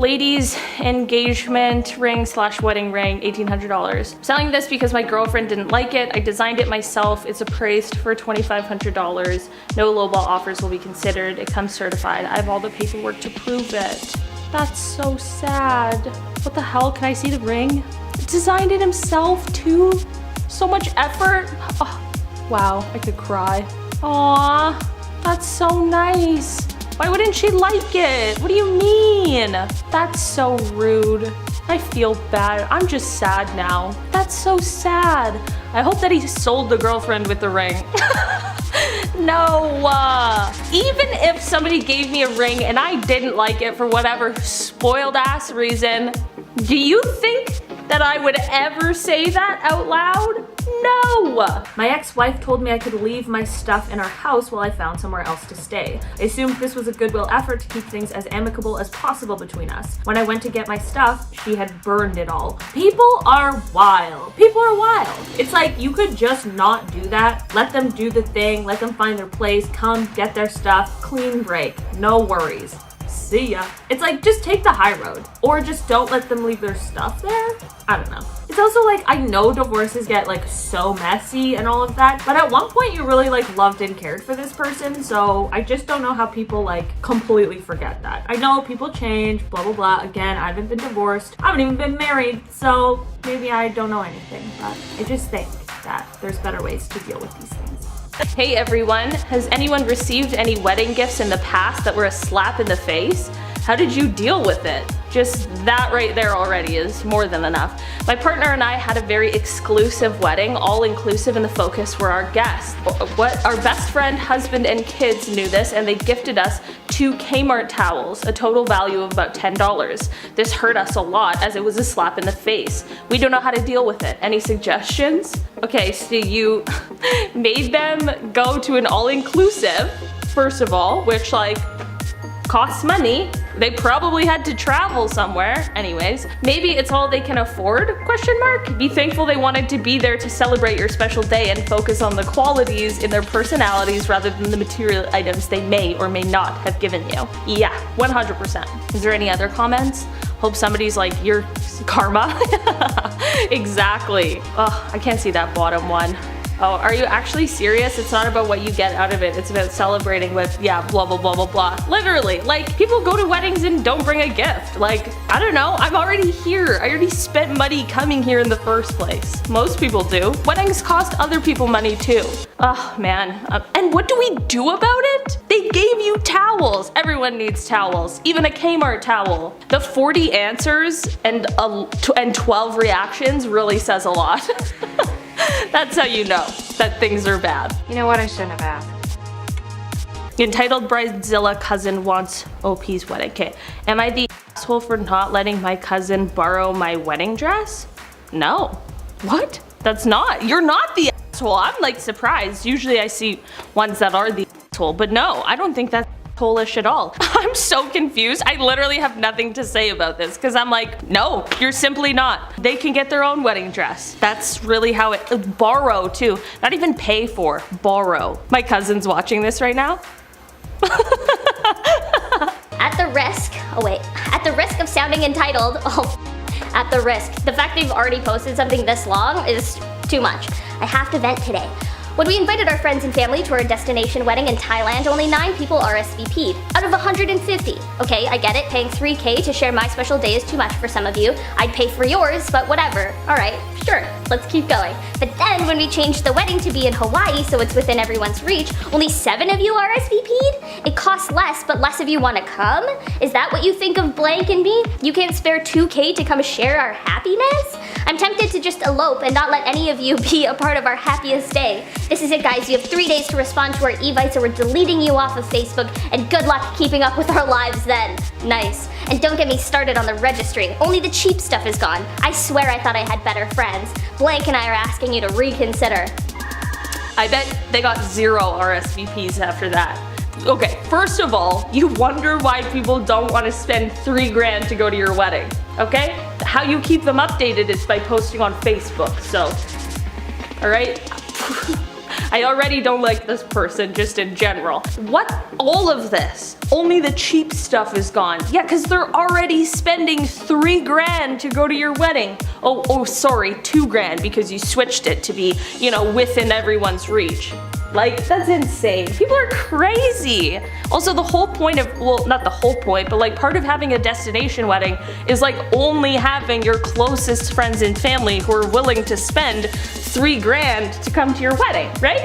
Ladies engagement ring / wedding ring, $1,800. I'm selling this because my girlfriend didn't like it. I designed it myself. It's appraised for $2,500. No lowball offers will be considered. It comes certified. I have all the paperwork to prove it. That's so sad. What the hell? Can I see the ring? Designed it himself too? So much effort. Oh, wow, I could cry. Aww, that's so nice. Why wouldn't she like it? What do you mean? That's so rude. I feel bad. I'm just sad now. That's so sad. I hope that he sold the girlfriend with the ring. No. Even if somebody gave me a ring and I didn't like it for whatever spoiled ass reason, do you think that I would ever say that out loud? No! My ex-wife told me I could leave my stuff in our house while I found somewhere else to stay. I assumed this was a goodwill effort to keep things as amicable as possible between us. When I went to get my stuff, she had burned it all. People are wild. People are wild. It's like you could just not do that. Let them do the thing, let them find their place, come get their stuff, clean break, no worries. See ya. It's like, just take the high road. Or just don't let them leave their stuff there. I don't know. It's also like, I know divorces get like so messy and all of that, but at one point you really like loved and cared for this person, so I just don't know how people like completely forget that. I know people change, blah blah blah. Again, I haven't been divorced. I haven't even been married, so maybe I don't know anything, but I just think that there's better ways to deal with these things. Hey everyone, has anyone received any wedding gifts in the past that were a slap in the face? How did you deal with it? Just that right there already is more than enough. My partner and I had a very exclusive wedding, all inclusive, and the focus were our guests. Our best friend, husband, and kids knew this, and they gifted us 2 Kmart towels, a total value of about $10. This hurt us a lot as it was a slap in the face. We don't know how to deal with it. Any suggestions? Okay, so you made them go to an all-inclusive, first of all, which like costs money. They probably had to travel somewhere. Anyways, maybe it's all they can afford, question mark? Be thankful they wanted to be there to celebrate your special day and focus on the qualities in their personalities rather than the material items they may or may not have given you. Yeah, 100%. Is there any other comments? Hope somebody's like, your karma? Exactly. Oh, I can't see that bottom one. Oh, are you actually serious? It's not about what you get out of it. It's about celebrating with, yeah, blah, blah, blah, blah, blah. Literally, like, people go to weddings and don't bring a gift. Like, I don't know, I'm already here. I already spent money coming here in the first place. Most people do. Weddings cost other people money too. Oh, man. And what do we do about it? They gave you towels. Everyone needs towels. Even a Kmart towel. The 40 answers and 12 reactions really says a lot. That's how you know that things are bad. You know what, I shouldn't have asked. Entitled Bridezilla cousin wants OP's wedding. Okay, am I the asshole for not letting my cousin borrow my wedding dress? No. What? That's not. You're not the asshole. I'm like surprised. Usually I see ones that are the asshole, but no, I don't think that's Polish at all. I'm so confused. I literally have nothing to say about this because I'm like, no, you're simply not. They can get their own wedding dress. That's really how it, borrow too. Not even pay for, borrow. My cousin's watching this right now. At the risk of sounding entitled, at the risk. The fact they've already posted something this long is too much. I have to vent today. When we invited our friends and family to our destination wedding in Thailand, only 9 people RSVP'd out of 150. Okay, I get it, paying $3K to share my special day is too much for some of you. I'd pay for yours, but whatever. Alright, sure, let's keep going. But then when we changed the wedding to be in Hawaii so it's within everyone's reach, only 7 of you RSVP'd? It costs less, but less of you want to come? Is that what you think of blank and me? You can't spare $2K to come share our happiness? I'm tempted to just elope and not let any of you be a part of our happiest day. This is it, guys. You have 3 days to respond to our evites or we're deleting you off of Facebook, and good luck keeping up with our lives then. Nice. And don't get me started on the registry. Only the cheap stuff is gone. I swear I thought I had better friends. Blank and I are asking you to reconsider. I bet they got 0 RSVPs after that. Okay, first of all, you wonder why people don't want to spend $3 grand to go to your wedding, okay? How you keep them updated is by posting on Facebook, so, alright? I already don't like this person just in general. What? All of this? Only the cheap stuff is gone. Yeah, because they're already spending 3 grand to go to your wedding. Oh, sorry, 2 grand because you switched it to be, you know, within everyone's reach. Like, that's insane. People are crazy. Also, the whole point of, well, not the whole point, but like part of having a destination wedding is like only having your closest friends and family who are willing to spend 3 grand to come to your wedding, right?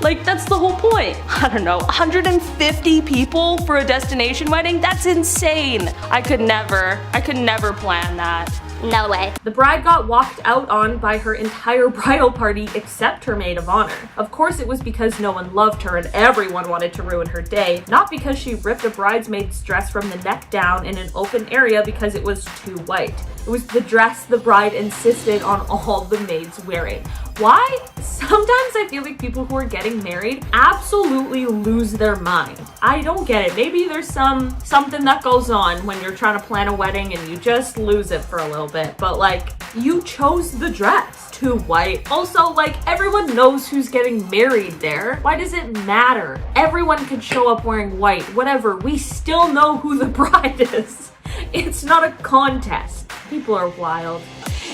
Like, that's the whole point. I don't know, 150 people for a destination wedding? That's insane. I could never plan that. No way. The bride got walked out on by her entire bridal party except her maid of honor. Of course, it was because no one loved her and everyone wanted to ruin her day, not because she ripped a bridesmaid's dress from the neck down in an open area because it was too white. It was the dress the bride insisted on all the maids wearing. Why? Sometimes I feel like people who are getting married absolutely lose their mind. I don't get it. Maybe there's something that goes on when you're trying to plan a wedding and you just lose it for a little bit. But like, you chose the dress. Too white. Also, like, everyone knows who's getting married there. Why does it matter? Everyone could show up wearing white. Whatever. We still know who the bride is. It's not a contest. People are wild.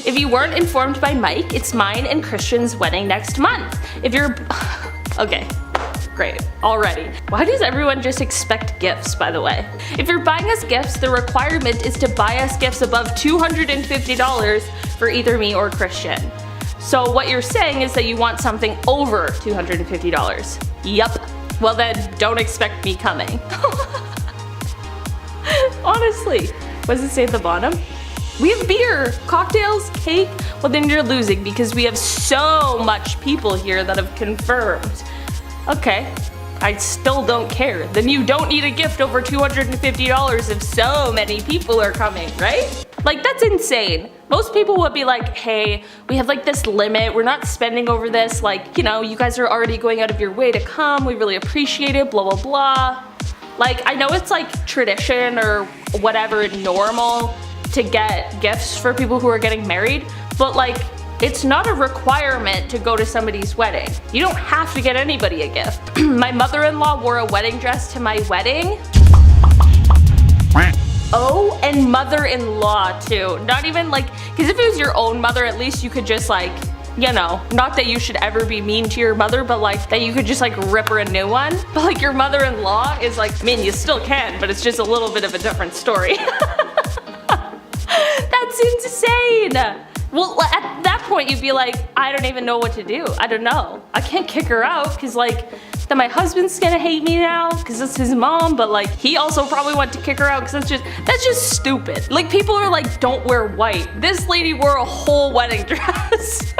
If you weren't informed by Mike, it's mine and Christian's wedding next month. If you're... Okay. Great. Already. Why does everyone just expect gifts, by the way? If you're buying us gifts, the requirement is to buy us gifts above $250 for either me or Christian. So what you're saying is that you want something over $250. Yup. Well then, don't expect me coming. Honestly. What does it say at the bottom? We have beer, cocktails, cake. Well then you're losing because we have so much people here that have confirmed. Okay, I still don't care. Then you don't need a gift over $250 if so many people are coming, right? Like, that's insane. Most people would be like, hey, we have like this limit. We're not spending over this. Like, you know, you guys are already going out of your way to come. We really appreciate it, blah, blah, blah. Like, I know it's like tradition or whatever, normal to get gifts for people who are getting married, but like, it's not a requirement to go to somebody's wedding. You don't have to get anybody a gift. My mother-in-law wore a wedding dress to my wedding. Oh, and mother-in-law too. Not even like, because if it was your own mother, at least you could just like, you know, not that you should ever be mean to your mother, but like that you could just like rip her a new one. But like your mother-in-law is like, I mean, you still can, but it's just a little bit of a different story. That's insane. Well, at that point, you'd be like, I don't even know what to do. I don't know. I can't kick her out because like, then my husband's gonna hate me now because it's his mom, but like, he also probably went to kick her out because that's just stupid. Like, people are like, don't wear white. This lady wore a whole wedding dress.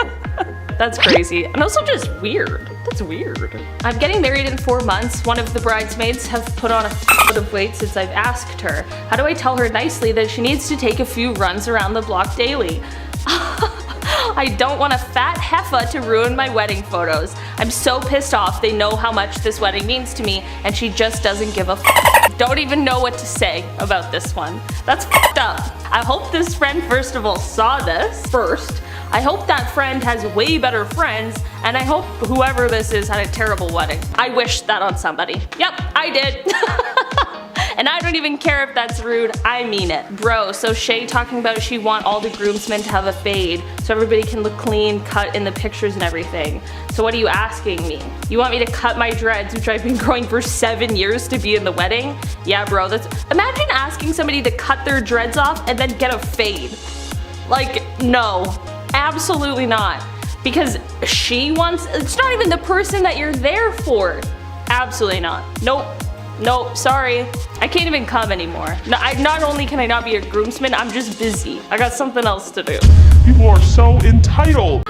That's crazy. And also just weird. That's weird. I'm getting married in 4 months. One of the bridesmaids have put on a bit of weight since I've asked her. How do I tell her nicely that she needs to take a few runs around the block daily? I don't want a fat heifer to ruin my wedding photos. I'm so pissed off they know how much this wedding means to me and she just doesn't give a f. Don't even know what to say about this one. That's f***ed up. I hope this friend first of all saw this first. I hope that friend has way better friends, and I hope whoever this is had a terrible wedding. I wish that on somebody. Yep, I did. And I don't even care if that's rude, I mean it. Bro, so Shay talking about she want all the groomsmen to have a fade so everybody can look clean, cut in the pictures and everything. So what are you asking me? You want me to cut my dreads, which I've been growing for 7 years to be in the wedding? Yeah, bro, imagine asking somebody to cut their dreads off and then get a fade. Like, no, absolutely not. Because she wants, it's not even the person that you're there for. Absolutely not. Nope. Nope, sorry. I can't even come anymore. No, not only can I not be a groomsman, I'm just busy. I got something else to do. People are so entitled.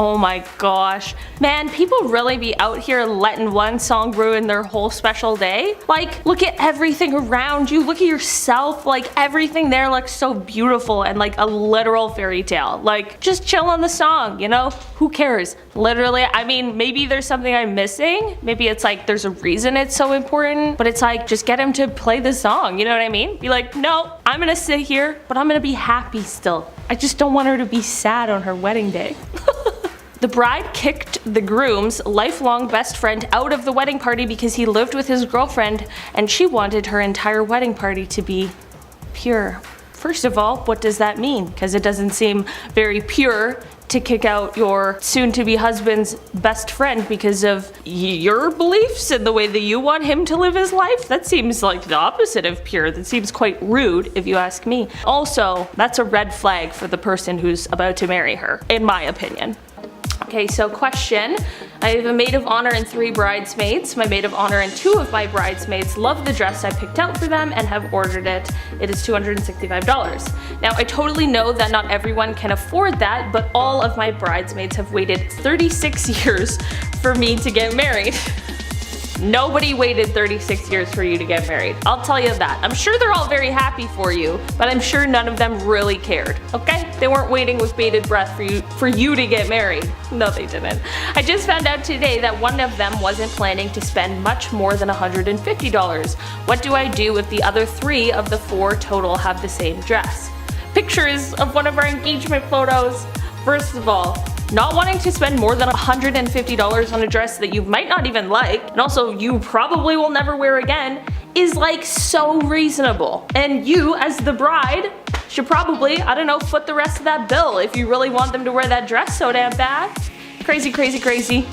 Oh my gosh. Man, people really be out here letting one song ruin their whole special day? Like, look at everything around you. Look at yourself. Like, everything there looks so beautiful and like a literal fairy tale. Like, just chill on the song, you know? Who cares? Literally, I mean, maybe there's something I'm missing. Maybe it's like there's a reason it's so important, but it's like, just get him to play the song, you know what I mean? Be like, no, I'm gonna sit here, but I'm gonna be happy still. I just don't want her to be sad on her wedding day. The bride kicked the groom's lifelong best friend out of the wedding party because he lived with his girlfriend and she wanted her entire wedding party to be pure. First of all, what does that mean? Because it doesn't seem very pure to kick out your soon-to-be husband's best friend because of your beliefs and the way that you want him to live his life. That seems like the opposite of pure. That seems quite rude if you ask me. Also, that's a red flag for the person who's about to marry her, in my opinion. Okay, so question. I have a maid of honor and 3 bridesmaids. My maid of honor and 2 of my bridesmaids love the dress I picked out for them and have ordered it. It is $265. Now, I totally know that not everyone can afford that, but all of my bridesmaids have waited 36 years for me to get married. Nobody waited 36 years for you to get married. I'll tell you that. I'm sure they're all very happy for you, but I'm sure none of them really cared, okay? They weren't waiting with bated breath for you to get married. No, they didn't. I just found out today that one of them wasn't planning to spend much more than $150. What do I do if the other 3 of the 4 total have the same dress? Pictures of one of our engagement photos. First of all, not wanting to spend more than $150 on a dress that you might not even like, and also you probably will never wear again, is like so reasonable. And you, as the bride, should probably, I don't know, foot the rest of that bill if you really want them to wear that dress so damn bad. Crazy, crazy, crazy.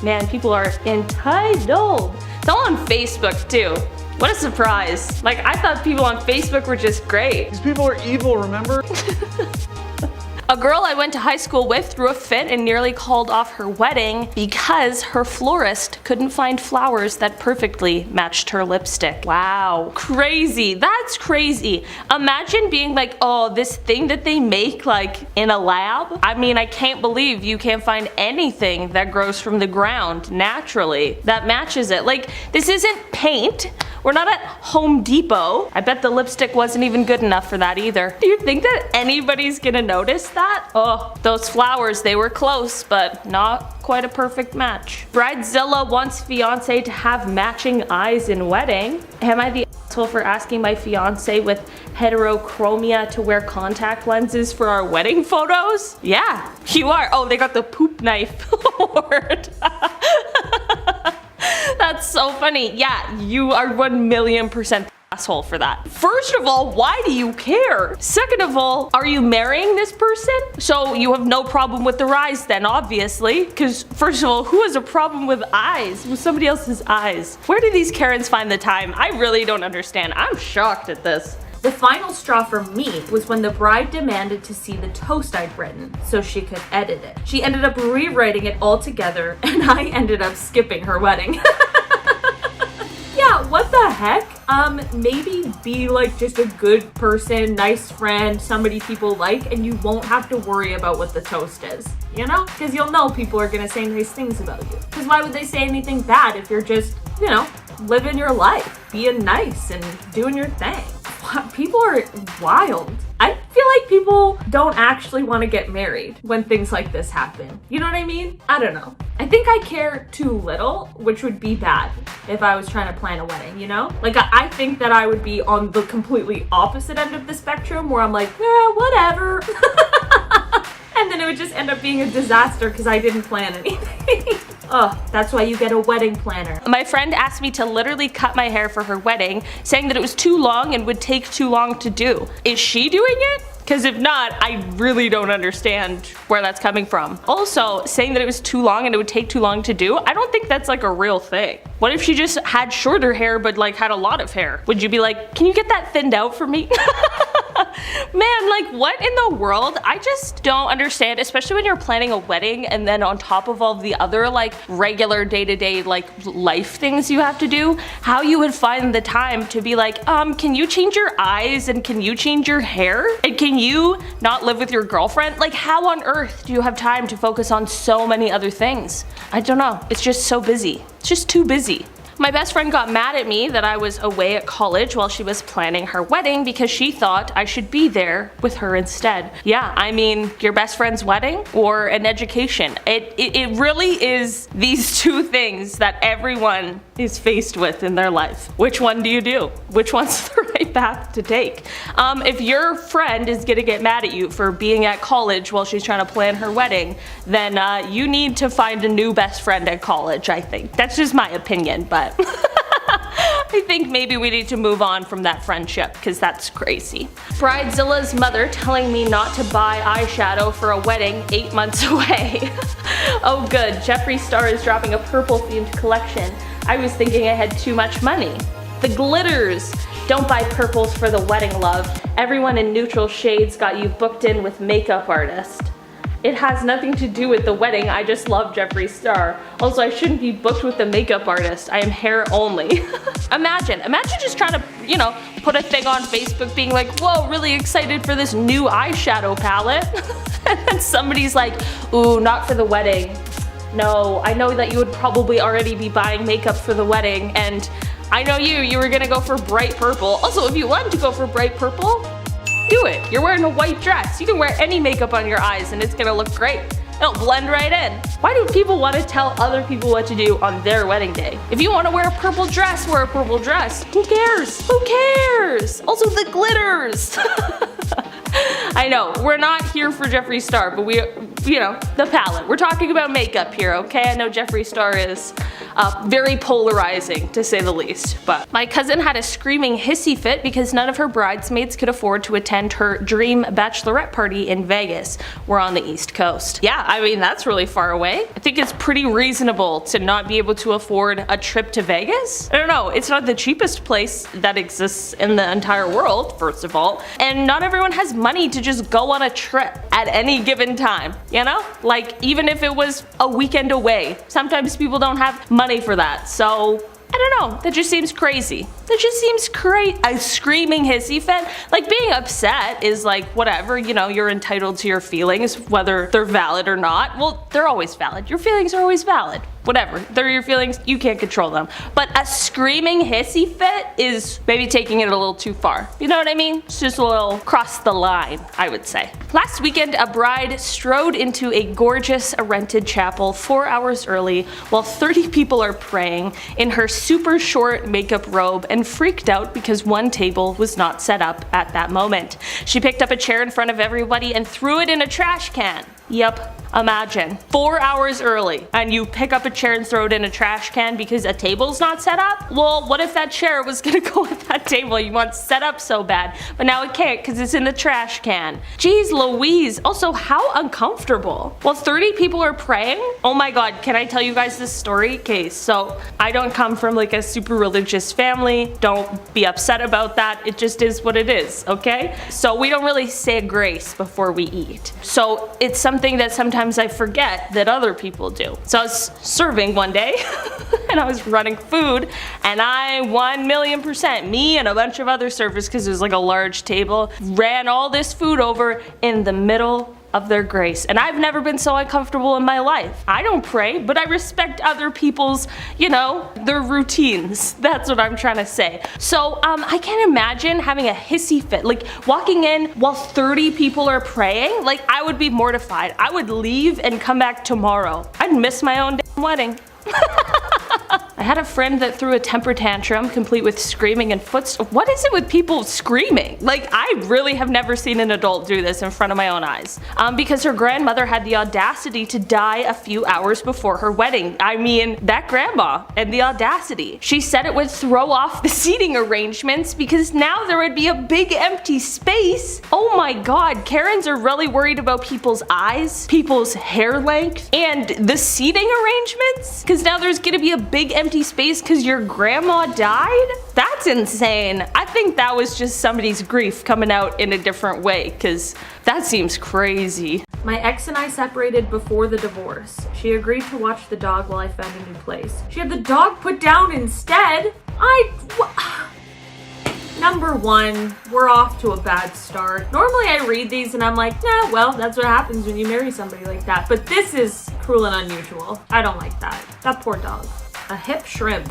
Man, people are entitled. It's all on Facebook too. What a surprise. Like, I thought people on Facebook were just great. These people are evil, remember? A girl I went to high school with threw a fit and nearly called off her wedding because her florist couldn't find flowers that perfectly matched her lipstick. Wow. Crazy. That's crazy. Imagine being like, oh, this thing that they make like in a lab? I mean, I can't believe you can't find anything that grows from the ground naturally that matches it. Like, this isn't paint. We're not at Home Depot. I bet the lipstick wasn't even good enough for that either. Do you think that anybody's gonna notice that? Oh, those flowers, they were close, but not quite a perfect match. Bridezilla wants fiance to have matching eyes in wedding. Am I the asshole for asking my fiance with heterochromia to wear contact lenses for our wedding photos? Yeah, you are. Oh, they got the poop knife word. That's so funny. Yeah, you are 1,000,000% asshole for that. First of all, why do you care? Second of all, are you marrying this person? So you have no problem with their eyes then, obviously. Because first of all, who has a problem with eyes? With somebody else's eyes? Where do these Karens find the time? I really don't understand. I'm shocked at this. The final straw for me was when the bride demanded to see the toast I'd written so she could edit it. She ended up rewriting it all together and I ended up skipping her wedding. Yeah, what the heck? Maybe be like just a good person, nice friend, somebody people like, and you won't have to worry about what the toast is, you know? Because you'll know people are gonna say nice things about you. Because why would they say anything bad if you're just, you know, living your life, being nice and doing your thing? People are wild. I feel like people don't actually want to get married when things like this happen. You know what I mean? I don't know. I think I care too little, which would be bad if I was trying to plan a wedding, you know? Like, I think that I would be on the completely opposite end of the spectrum where I'm like, whatever. And then it would just end up being a disaster because I didn't plan anything. Ugh, that's why you get a wedding planner. My friend asked me to literally cut my hair for her wedding, saying that it was too long and would take too long to do. Is she doing it? Because if not, I really don't understand where that's coming from. Also, saying that it was too long and it would take too long to do, I don't think that's like a real thing. What if she just had shorter hair but like had a lot of hair? Would you be like, can you get that thinned out for me? Man, like what in the world? I just don't understand, especially when you're planning a wedding and then on top of all the other like regular day-to-day like life things you have to do, how you would find the time to be like, can you change your eyes and can you change your hair? And can you not live with your girlfriend? Like how on earth do you have time to focus on so many other things? I don't know. It's just so busy. It's just too busy. My best friend got mad at me that I was away at college while she was planning her wedding because she thought I should be there with her instead. Yeah, I mean, your best friend's wedding or an education. It really is these two things that everyone is faced with in their life. Which one do you do? Which one's the right path to take? If your friend is gonna get mad at you for being at college while she's trying to plan her wedding, then you need to find a new best friend at college, I think. That's just my opinion, but I think maybe we need to move on from that friendship because that's crazy. Bridezilla's mother telling me not to buy eyeshadow for a wedding 8 months away. Oh good, Jeffree Star is dropping a purple themed collection. I was thinking I had too much money. The glitters! Don't buy purples for the wedding, love. Everyone in neutral shades got you booked in with makeup artist. It has nothing to do with the wedding, I just love Jeffree Star. Also, I shouldn't be booked with the makeup artist, I am hair only. Imagine just trying to, you know, put a thing on Facebook being like, whoa, really excited for this new eyeshadow palette. And then somebody's like, ooh, not for the wedding. No, I know that you would probably already be buying makeup for the wedding, and I know you were gonna go for bright purple. Also, if you wanted to go for bright purple, do it. You're wearing a white dress. You can wear any makeup on your eyes and it's gonna look great. It'll blend right in. Why do people want to tell other people what to do on their wedding day? If you want to wear a purple dress, wear a purple dress. Who cares? Who cares? Also the glitters. I know, we're not here for Jeffree Star, but you know, the palette. We're talking about makeup here, okay? I know Jeffree Star is very polarizing, to say the least. But my cousin had a screaming hissy fit because none of her bridesmaids could afford to attend her dream bachelorette party in Vegas. We're on the East Coast. Yeah, I mean, that's really far away. I think it's pretty reasonable to not be able to afford a trip to Vegas. I don't know, it's not the cheapest place that exists in the entire world, first of all. And not everyone has money to just go on a trip at any given time, you know? Like, even if it was a weekend away, sometimes people don't have money for that, so I don't know, that just seems crazy. That just seems crazy. A screaming hissy fit? Like, being upset is like, whatever, you know, you're entitled to your feelings, whether they're valid or not. Well, they're always valid. Your feelings are always valid. Whatever, they're your feelings, you can't control them. But a screaming hissy fit is maybe taking it a little too far. You know what I mean? It's just a little cross the line, I would say. Last weekend, a bride strode into a gorgeous rented chapel 4 hours early while 30 people are praying in her super short makeup robe and freaked out because one table was not set up at that moment. She picked up a chair in front of everybody and threw it in a trash can. Yep. Imagine 4 hours early and you pick up a chair and throw it in a trash can because a table's not set up? Well, what if that chair was gonna go with that table you want set up so bad, but now it can't because it's in the trash can? Jeez Louise. Also, how uncomfortable. Well, 30 people are praying? Oh my god, can I tell you guys this story? Okay, so I don't come from like a super religious family. Don't be upset about that. It just is what it is, okay? So we don't really say a grace before we eat. So it's something that sometimes I forget that other people do. So I was serving one day and I was running food and I 1,000,000%, me and a bunch of other servers, because it was like a large table, ran all this food over in the middle of their grace. And I've never been so uncomfortable in my life. I don't pray, but I respect other people's, you know, their routines. That's what I'm trying to say. So I can't imagine having a hissy fit, like walking in while 30 people are praying. Like, I would be mortified. I would leave and come back tomorrow. I'd miss my own damn wedding. I had a friend that threw a temper tantrum complete with screaming and What is it with people screaming? Like, I really have never seen an adult do this in front of my own eyes. Because her grandmother had the audacity to die a few hours before her wedding. I mean, that grandma and the audacity. She said it would throw off the seating arrangements because now there would be a big empty space. Oh my god, Karens are really worried about people's eyes, people's hair length, and the seating arrangements? Because now there's gonna be a big empty space because your grandma died? That's That's insane. I think that was just somebody's grief coming out in a different way, because that seems crazy. My ex and I separated before the divorce. She agreed to watch the dog while I found a new place. She had the dog put down instead? Number one, we're off to a bad start. Normally I read these and I'm like, nah, well, that's what happens when you marry somebody like that. But this is cruel and unusual. I don't like that. That poor dog. A hip shrimp.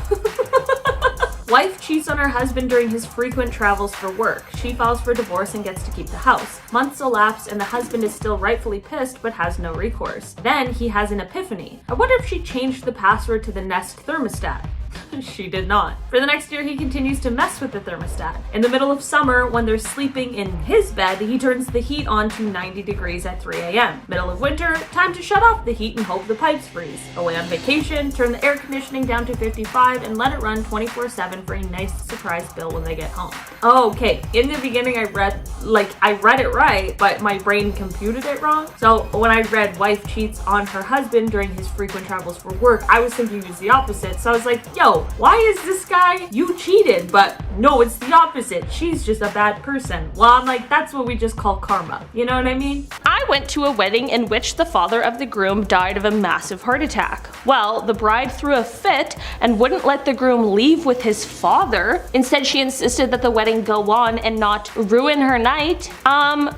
Wife cheats on her husband during his frequent travels for work. She files for divorce and gets to keep the house. Months elapse and the husband is still rightfully pissed but has no recourse. Then he has an epiphany. I wonder if she changed the password to the Nest thermostat. She did not. For the next year, he continues to mess with the thermostat. In the middle of summer, when they're sleeping in his bed, he turns the heat on to 90 degrees at 3 a.m. Middle of winter, time to shut off the heat and hope the pipes freeze. Away on vacation, turn the air conditioning down to 55 and let it run 24/7 for a nice surprise bill when they get home. Oh, okay. In the beginning, I read it right, but my brain computed it wrong. So when I read wife cheats on her husband during his frequent travels for work, I was thinking it was the opposite. So I was like, yo, why is this guy, you cheated? But no, it's the opposite. She's just a bad person. Well, I'm like, that's what we just call karma. You know what I mean? I went to a wedding in which the father of the groom died of a massive heart attack. Well, the bride threw a fit and wouldn't let the groom leave with his father. Instead, she insisted that the wedding go on and not ruin her night.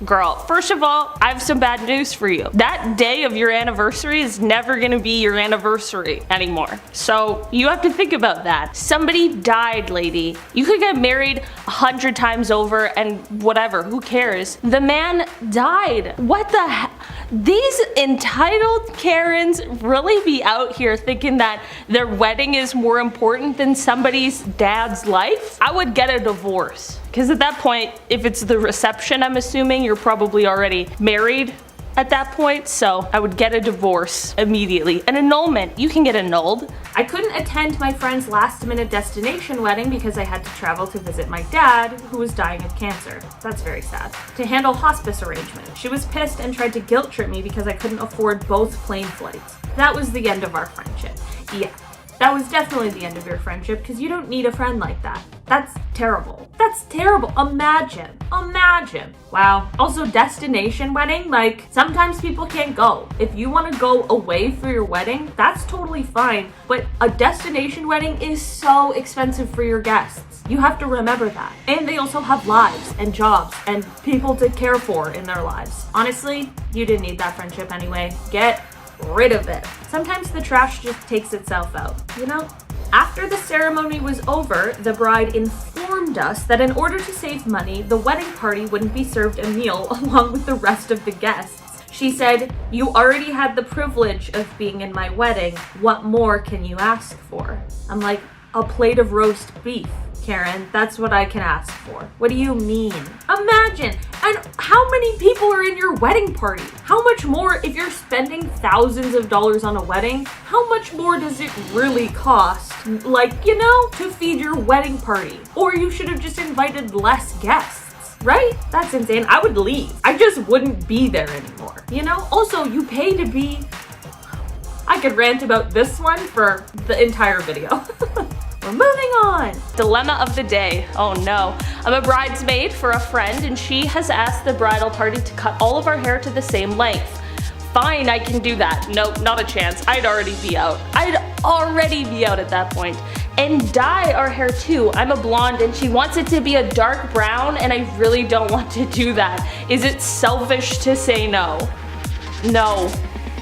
Girl, first of all, I have some bad news for you. That day of your anniversary is never gonna be your anniversary anymore. So you have to think about that. Somebody died, lady. You could get married 100 times over and whatever, who cares? The man died. What the heck? These entitled Karens really be out here thinking that their wedding is more important than somebody's dad's life? I would get a divorce. Because at that point, if it's the reception, I'm assuming you're probably already married at that point, so I would get a divorce immediately. An annulment, you can get annulled. I couldn't attend my friend's last-minute destination wedding because I had to travel to visit my dad, who was dying of cancer. That's very sad. To handle hospice arrangements. She was pissed and tried to guilt trip me because I couldn't afford both plane flights. That was the end of our friendship. Yeah. That was definitely the end of your friendship because you don't need a friend like that. That's terrible. That's terrible. Imagine. Wow. Also, destination wedding, like, sometimes people can't go. If you want to go away for your wedding, that's totally fine. But a destination wedding is so expensive for your guests. You have to remember that. And they also have lives and jobs and people to care for in their lives. Honestly, you didn't need that friendship anyway. Get rid of it. Sometimes the trash just takes itself out, you know? After the ceremony was over, the bride informed us that in order to save money, the wedding party wouldn't be served a meal along with the rest of the guests. She said, "You already had the privilege of being in my wedding. What more can you ask for?" I'm like, a plate of roast beef. Karen, that's what I can ask for. What do you mean? Imagine, and how many people are in your wedding party? How much more, if you're spending thousands of dollars on a wedding, how much more does it really cost, like, you know, to feed your wedding party? Or you should have just invited less guests, right? That's insane. I would leave. I just wouldn't be there anymore, you know? Also, you pay to be... I could rant about this one for the entire video. We're moving on. Dilemma of the day. Oh no. I'm a bridesmaid for a friend and she has asked the bridal party to cut all of our hair to the same length. Fine, I can do that. Nope, not a chance. I'd already be out at that point. And dye our hair too. I'm a blonde and she wants it to be a dark brown and I really don't want to do that. Is it selfish to say no? No.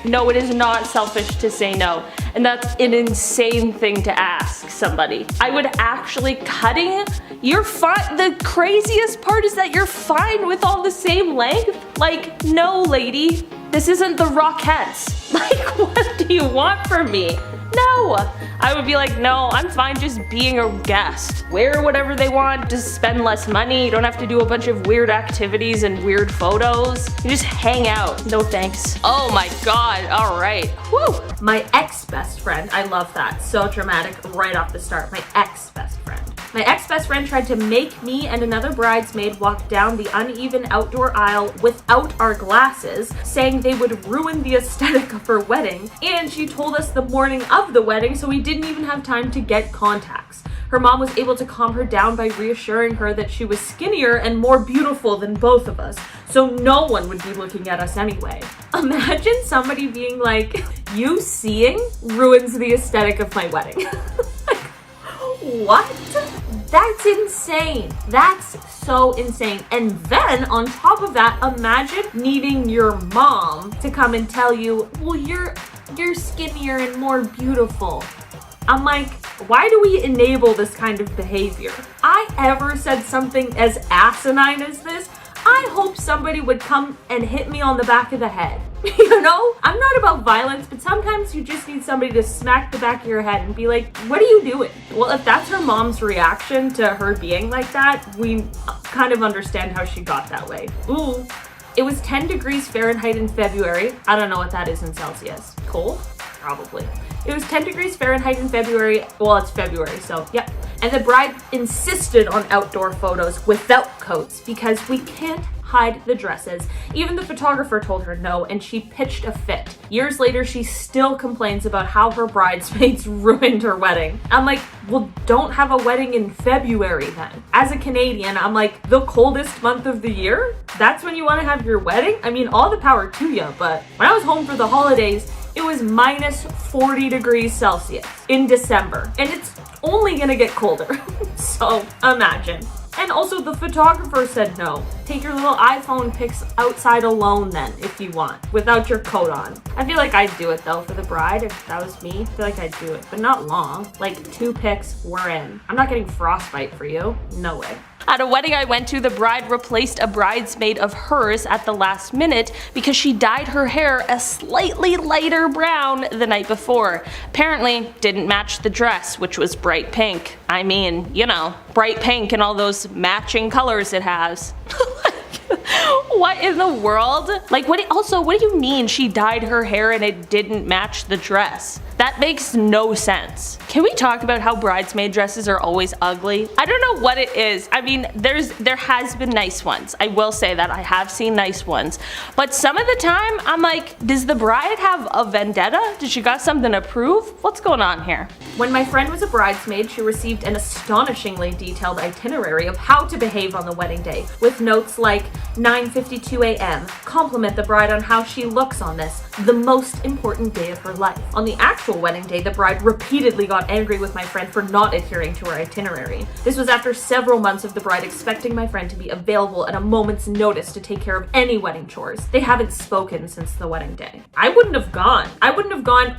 No, it is not selfish to say no. And that's an insane thing to ask somebody. I would actually cutting, you're fine. The craziest part is that you're fine with all the same length. Like, no lady, this isn't the Rockettes. Like, what do you want from me? No, I would be like, no, I'm fine just being a guest. Wear whatever they want, just spend less money. You don't have to do a bunch of weird activities and weird photos. You just hang out. No thanks. Oh my God, all right. Whew. My ex-best friend, I love that. So dramatic right off the start. My ex-best friend. My ex-best friend tried to make me and another bridesmaid walk down the uneven outdoor aisle without our glasses, saying they would ruin the aesthetic of her wedding, and she told us the morning of the wedding so we didn't even have time to get contacts. Her mom was able to calm her down by reassuring her that she was skinnier and more beautiful than both of us, so no one would be looking at us anyway. Imagine somebody being like, you seeing ruins the aesthetic of my wedding. What? That's insane. That's so insane. And then on top of that, imagine needing your mom to come and tell you, well, you're skinnier and more beautiful. I'm like, why do we enable this kind of behavior? I ever said something as asinine as this, I hope somebody would come and hit me on the back of the head. You know, I'm not about violence, but sometimes you just need somebody to smack the back of your head and be like, what are you doing? Well, if that's her mom's reaction to her being like that, we kind of understand how she got that way. Ooh. It was 10 degrees Fahrenheit in February. I don't know what that is in Celsius. Cold? Probably. It was 10 degrees Fahrenheit in February. Well, it's February, so yep. And the bride insisted on outdoor photos without coats because we can't hide the dresses. Even the photographer told her no, and she pitched a fit. Years later, she still complains about how her bridesmaids ruined her wedding. I'm like, well, don't have a wedding in February then. As a Canadian, I'm like, the coldest month of the year? That's when you want to have your wedding? I mean, all the power to you, but when I was home for the holidays, it was minus 40 degrees Celsius in December, and it's only gonna get colder. So imagine. And also the photographer said no. Take your little iPhone pics outside alone then, if you want, without your coat on. I feel like I'd do it though for the bride. If that was me, I feel like I'd do it, but not long. Like 2 pics, we're in. I'm not getting frostbite for you. No way. At a wedding I went to, the bride replaced a bridesmaid of hers at the last minute because she dyed her hair a slightly lighter brown the night before. Apparently didn't match the dress, which was bright pink. I mean, you know, bright pink and all those matching colors it has. What in the world? Like, what do you mean she dyed her hair and it didn't match the dress? That makes no sense. Can we talk about how bridesmaid dresses are always ugly? I don't know what it is. I mean, there has been nice ones. I will say that I have seen nice ones. But some of the time, I'm like, does the bride have a vendetta? Did she got something to prove? What's going on here? When my friend was a bridesmaid, she received an astonishingly detailed itinerary of how to behave on the wedding day, with notes like 9:52 a.m. Compliment the bride on how she looks on this, the most important day of her life. On the actual wedding day, the bride repeatedly got angry with my friend for not adhering to her itinerary. This was after several months of the bride expecting my friend to be available at a moment's notice to take care of any wedding chores. They haven't spoken since the wedding day. I wouldn't have gone,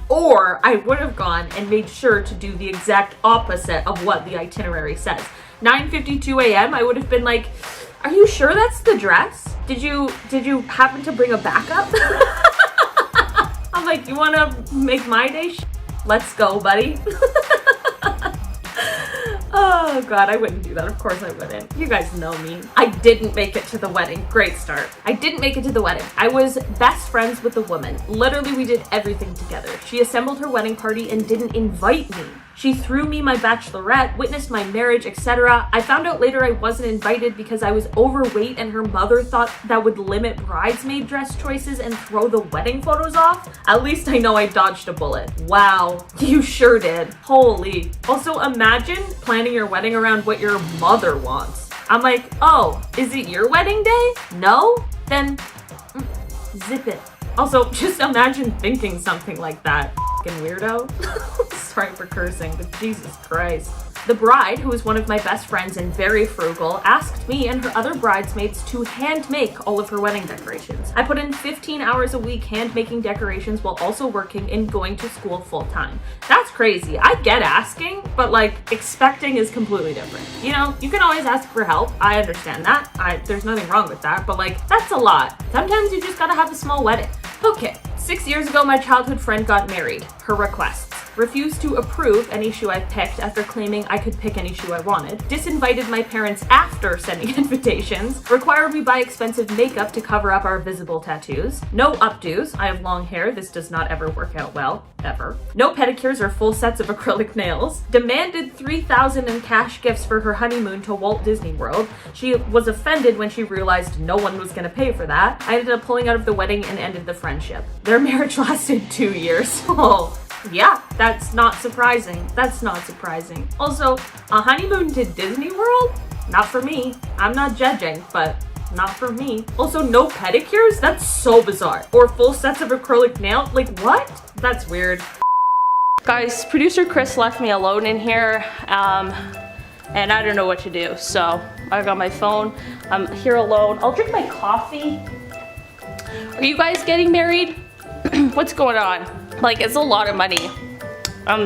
or I would have gone and made sure to do the exact opposite of what the itinerary says. 9:52 a.m. I would have been like, are you sure that's the dress? Did you happen to bring a backup? I'm like, you wanna make my day? Let's go, buddy. Oh god, I wouldn't do that. Of course I wouldn't. You guys know me. I didn't make it to the wedding. Great start. I didn't make it to the wedding. I was best friends with the woman. Literally, we did everything together. She assembled her wedding party and didn't invite me. She threw me my bachelorette, witnessed my marriage, etc. I found out later I wasn't invited because I was overweight and her mother thought that would limit bridesmaid dress choices and throw the wedding photos off. At least I know I dodged a bullet. Wow, you sure did. Holy. Also, imagine planning your wedding around what your mother wants. I'm like, oh, is it your wedding day? No? Then zip it. Also, just imagine thinking something like that. Fucking weirdo. Sorry for cursing, but Jesus Christ. The bride, who is one of my best friends and very frugal, asked me and her other bridesmaids to hand make all of her wedding decorations. I put in 15 hours a week hand making decorations while also working and going to school full time. That's crazy. I get asking, but like expecting is completely different. You know, you can always ask for help. I understand that. There's nothing wrong with that, but like that's a lot. Sometimes you just gotta have a small wedding. Okay, 6 years ago my childhood friend got married. Her requests. Refused to approve any shoe I picked after claiming I could pick any shoe I wanted, disinvited my parents after sending invitations, required we buy expensive makeup to cover up our visible tattoos, no updos, I have long hair, this does not ever work out well, ever, no pedicures or full sets of acrylic nails, demanded $3,000 in cash gifts for her honeymoon to Walt Disney World. She was offended when she realized no one was going to pay for that. I ended up pulling out of the wedding and ended the friendship. Their marriage lasted 2 years. Oh. Yeah, that's not surprising. That's not surprising. Also, a honeymoon to Disney World? Not for me. I'm not judging, but not for me. Also, no pedicures? That's so bizarre. Or full sets of acrylic nail? Like, what? That's weird. Guys, producer Chris left me alone in here, and I don't know what to do. So I got my phone. I'm here alone. I'll drink my coffee. Are you guys getting married? What's going on? Like, it's a lot of money.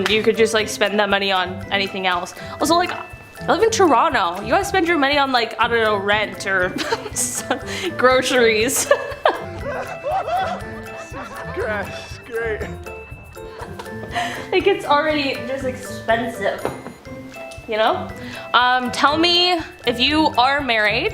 You could just like spend that money on anything else. Also, like, I live in Toronto. You guys spend your money on like, I don't know, rent or groceries. Great. Like, it's already just expensive, you know? Tell me if you are married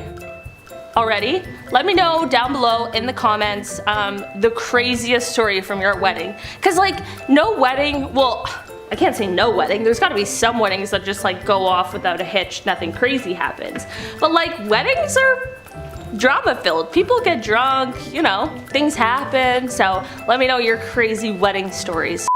already. Let me know down below in the comments the craziest story from your wedding. Cause like, no wedding, well, I can't say no wedding. There's gotta be some weddings that just like go off without a hitch, nothing crazy happens. But like, weddings are drama filled. People get drunk, you know, things happen. So let me know your crazy wedding stories.